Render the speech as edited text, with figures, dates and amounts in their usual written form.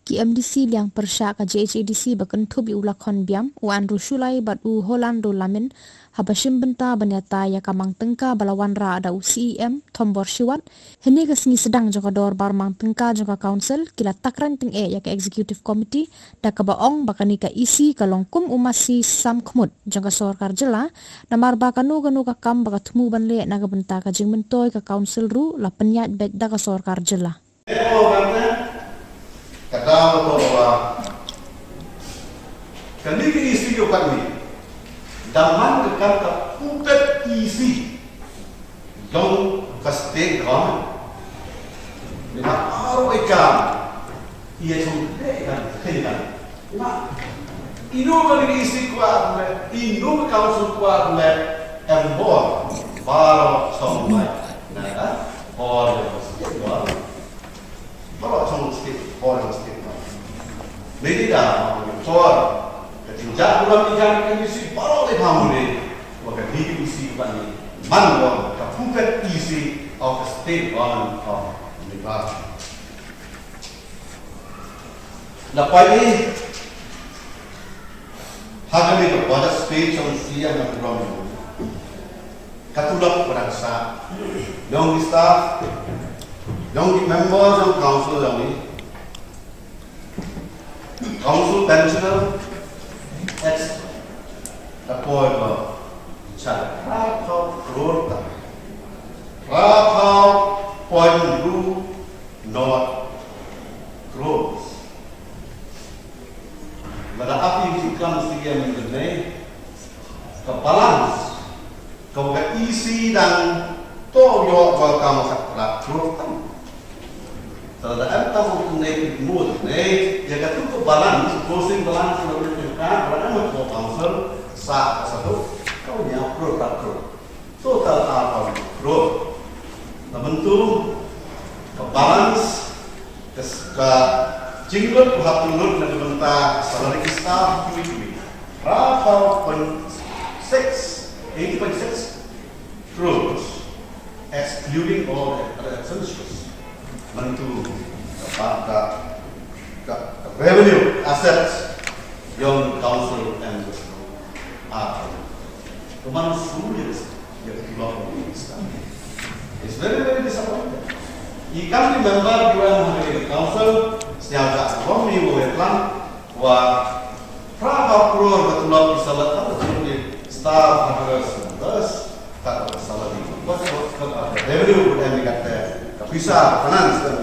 ki MDC liang persya ka JHADC bakentu bi ulakon biam u Andrew Shulai bat u Holando Lamin habashim benta banyata ya kamang tengka balawan ra ada u CEM Tombor Shiwat hini kesini sedang joka dor bar mang tengka joka council kila takran teng ya ka executive committee da ka baong bakani ka isi ka longkum umasi sam khmut joka sorkar jela namar ba kanu ka kam baka tumu banle naga benta ka jingmentoy ka council ru la penyat bek da ka sorkar jela Kata bahwa kami isi yo kami daman dekat ke pupet isi yang kastek kan lima aro ikan ia kan ino kami isi kuat le ino kausul kuat le embor baru somai nah or baru somai orang istiqamah. Medida, soal ketinjak ulang ikan yang isi baru dihamuri, maka di isi bani manwal kapukat isi of the state government of Nepal. Lepas ini, hari ini kepada state yang siap yang berani, katulak berangsa, yang staff, yang members of council yang ini. Council pensioner ex appointment chal rapau crore rapau point two not crores pada api iklan siam ini ke balance kau ke isi dan toyo kamu sakra crore Terhadap entah untuk naik mood, naik, ya kan itu balance, closing balance lalu juga, karena mau council satu, kau nya pro tak pro, total apa pro, nah bentuk balance, ke jinggot hati nut dan bentak salary staff weekly, berapa 80.6 crores, excluding all other expenses. Mentu revenue assets yang council and kemana sulit yang keluar dari Islam. It's very disappointing. Ikan member UN hari council sejak kami mengatakan bahwa berapa crore betul disalat atau staff harus kata salah di. Revenue yang dikata bisa finance dan